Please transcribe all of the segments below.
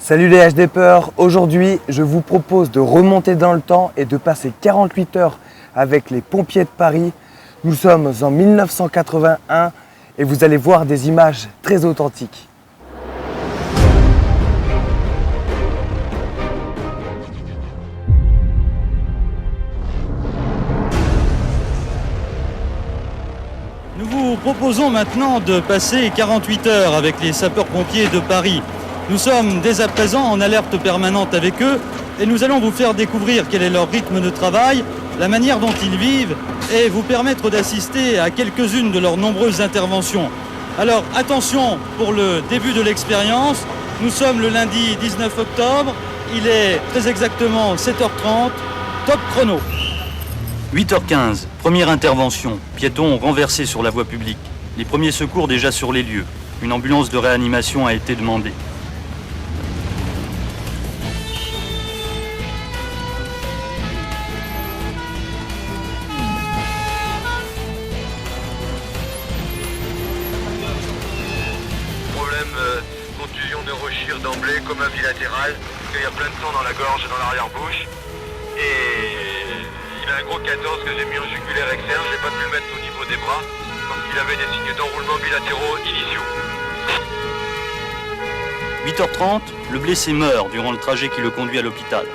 Salut les HDPeurs, aujourd'hui je vous propose de remonter dans le temps et de passer 48 heures avec les pompiers de Paris. Nous sommes en 1981 et vous allez voir des images très authentiques. Nous vous proposons maintenant de passer 48 heures avec les sapeurs-pompiers de Paris. Nous sommes dès à présent en alerte permanente avec eux et nous allons vous faire découvrir quel est leur rythme de travail, la manière dont ils vivent et vous permettre d'assister à quelques-unes de leurs nombreuses interventions. Alors attention pour le début de l'expérience, nous sommes le lundi 19 octobre, il est très exactement 7h30, top chrono. 8h15, première intervention, piétons renversés sur la voie publique. Les premiers secours déjà sur les lieux. Une ambulance de réanimation a été demandée. Contusion neurochire d'emblée, coma bilatéral, parce qu'il y a plein de sang dans la gorge et dans l'arrière-bouche. Et il a un gros 14 que j'ai mis en jugulaire externe, j'ai pas pu le mettre au niveau des bras, parce qu'il avait des signes d'enroulement bilatéraux initiaux. 8h30, le blessé meurt durant le trajet qui le conduit à l'hôpital.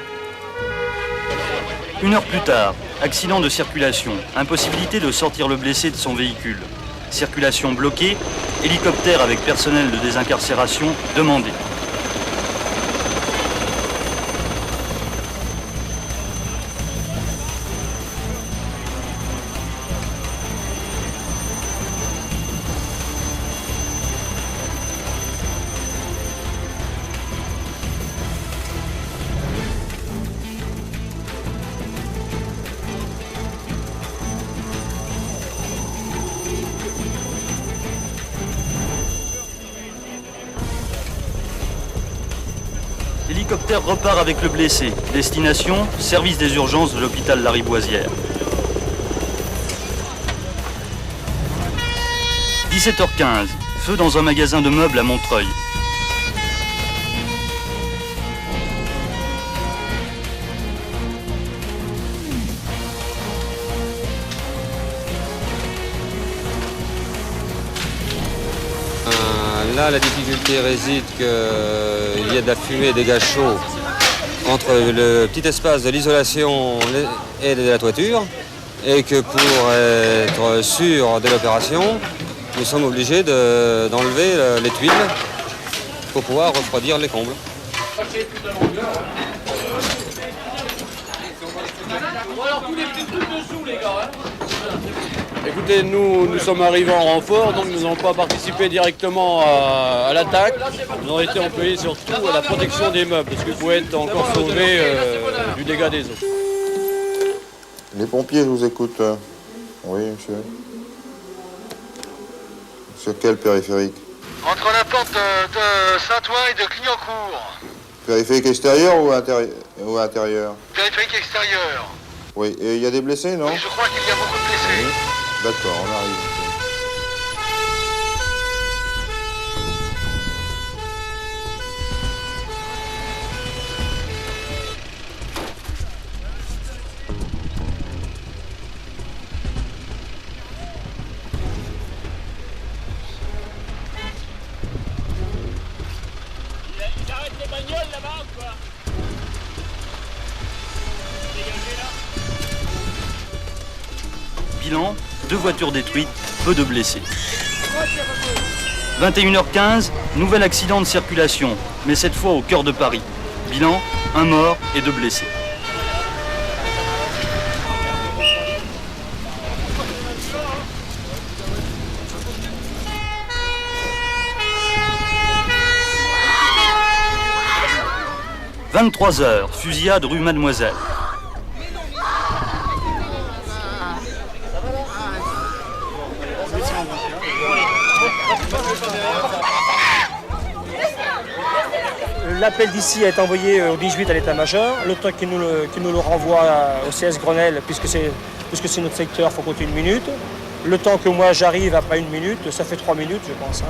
1 heure plus tard, accident de circulation, impossibilité de sortir le blessé de son véhicule. Circulation bloquée, hélicoptère avec personnel de désincarcération demandé. L'hélicoptère repart avec le blessé. Destination, service des urgences de l'hôpital Lariboisière. 17h15, feu dans un magasin de meubles à Montreuil. Là, la difficulté réside qu'il y a de la fumée et des gaz chauds entre le petit espace de l'isolation et de la toiture, et que pour être sûr de l'opération, nous sommes obligés d'enlever les tuiles pour pouvoir refroidir les combles. Écoutez, nous sommes arrivés en renfort, donc nous n'avons pas participé directement à l'attaque. Nous avons été employés surtout à la protection des meubles, parce que vous pouvez être encore sauvé du dégât des eaux. Les pompiers, je vous écoute. Oui, monsieur. Sur quel périphérique? Entre la porte de Saint-Ouen et de Clignancourt. Périphérique extérieur ou intérieur? Périphérique extérieur. Oui, et il y a des blessés, non? Oui, je crois qu'il y a beaucoup de blessés. Oui. D'accord, on arrive. 2 voitures détruites, peu de blessés. 21h15, nouvel accident de circulation, mais cette fois au cœur de Paris. Bilan, 1 mort et 2 blessés. « 23h, fusillade rue Mademoiselle. » L'appel d'ici a été envoyé au 18 à l'état-major. Le temps qu'il nous le renvoie au CS Grenelle, puisque c'est notre secteur, il faut compter 1 minute. Le temps que moi j'arrive après 1 minute, ça fait 3 minutes, je pense.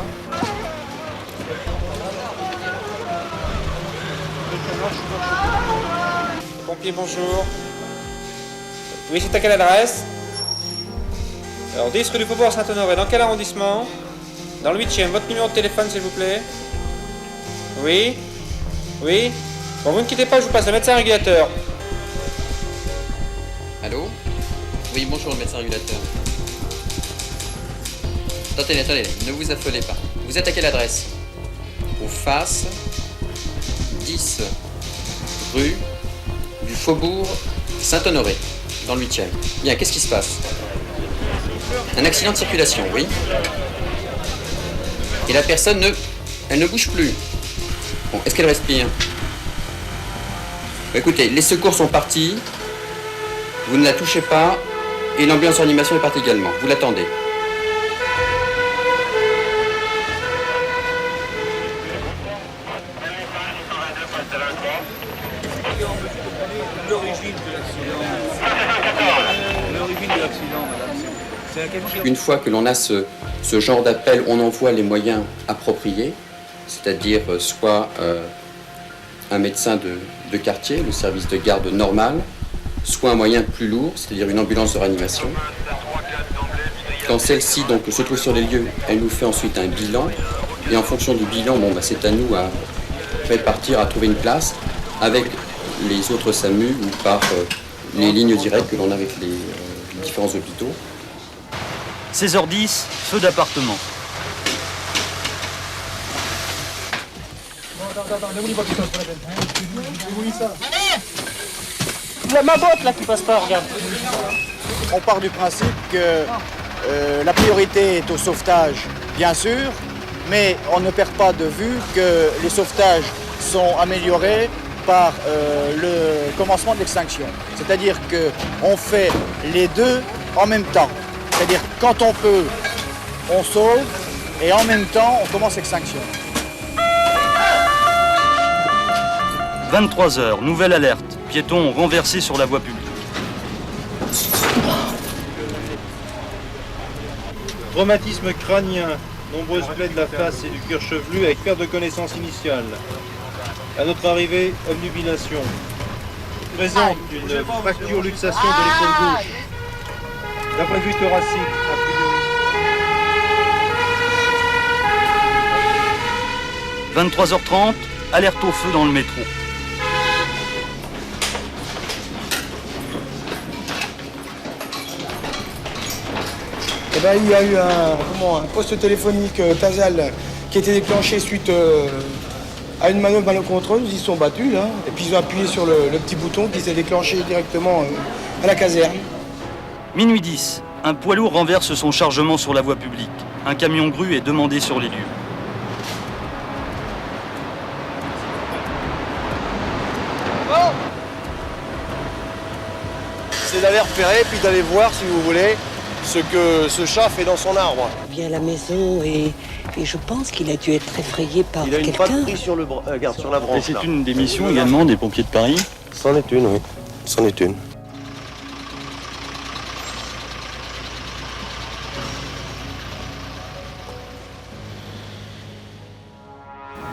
Pompier, bonjour. Oui, c'est à quelle adresse? Alors, 10 rue du Faubourg Saint-Honoré. Dans quel arrondissement? Dans le 8e. Votre numéro de téléphone, s'il vous plaît? Oui? Oui? Bon, vous ne quittez pas, je vous passe le médecin régulateur. Allô? Oui, bonjour, le médecin régulateur. Attendez, ne vous affolez pas. Vous êtes à quelle adresse? Au face 10 rue du Faubourg Saint-Honoré, dans le 8e. Bien, qu'est-ce qui se passe? Un accident de circulation, oui. Et la personne elle ne bouge plus. Bon, est-ce qu'elle respire? Écoutez, les secours sont partis. Vous ne la touchez pas. Et l'ambulance en animation est partie également. Vous l'attendez. Une fois que l'on a ce genre d'appel, on envoie les moyens appropriés, c'est-à-dire soit un médecin de quartier, le service de garde normal, soit un moyen plus lourd, c'est-à-dire une ambulance de réanimation. Quand celle-ci donc se trouve sur les lieux, elle nous fait ensuite un bilan, et en fonction du bilan, c'est à nous à répartir, à trouver une place avec les autres SAMU ou par les lignes directes que l'on a avec les différents hôpitaux. 16h10, feu d'appartement. Ma botte là qui passe pas, regarde. On part du principe que la priorité est au sauvetage, bien sûr, mais on ne perd pas de vue que les sauvetages sont améliorés par le commencement de l'extinction. C'est-à-dire qu'on fait les deux en même temps. C'est-à-dire quand on peut, on sauve et en même temps on commence l'extinction. 23h, nouvelle alerte. Piétons renversés sur la voie publique. Traumatisme crânien, nombreuses plaies de la face et du cuir chevelu avec perte de connaissance initiale. À notre arrivée, obnubilation. Présente une fracture luxation de l'épaule gauche. D'un point de vue thoracique, a priori. 23h30, alerte au feu dans le métro. Eh ben, il y a eu un poste téléphonique Tazal qui a été déclenché suite à une manœuvre malencontreuse. Ils se sont battus là, et puis ils ont appuyé sur le petit bouton qui s'est déclenché directement à la caserne. Minuit 10, un poids lourd renverse son chargement sur la voie publique. Un camion grue est demandé sur les lieux. C'est d'aller repérer, puis d'aller voir, si vous voulez, ce que ce chat fait dans son arbre. Il vient à la maison et je pense qu'il a dû être effrayé par quelqu'un. Il a une patte prise sur, sur la branche. Et c'est une des missions également des pompiers de Paris. C'en est une, oui. C'en est une.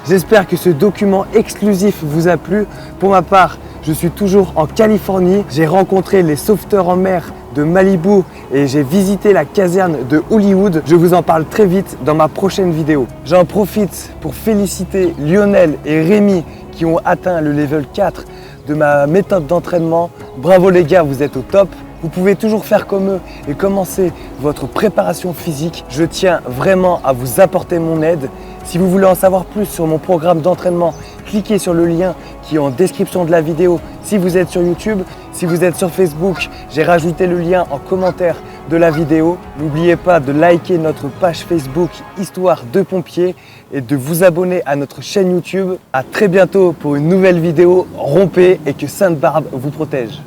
J'espère que ce document exclusif vous a plu. Pour ma part, je suis toujours en Californie. J'ai rencontré les sauveteurs en mer de Malibu et j'ai visité la caserne de Hollywood. Je vous en parle très vite dans ma prochaine vidéo. J'en profite pour féliciter Lionel et Rémi qui ont atteint le level 4 de ma méthode d'entraînement. Bravo les gars, vous êtes au top. Vous pouvez toujours faire comme eux et commencer votre préparation physique. Je tiens vraiment à vous apporter mon aide. Si vous voulez en savoir plus sur mon programme d'entraînement, cliquez sur le lien qui est en description de la vidéo si vous êtes sur YouTube. Si vous êtes sur Facebook, j'ai rajouté le lien en commentaire de la vidéo. N'oubliez pas de liker notre page Facebook Histoire de Pompiers et de vous abonner à notre chaîne YouTube. À très bientôt pour une nouvelle vidéo. Rompez et que Sainte Barbe vous protège.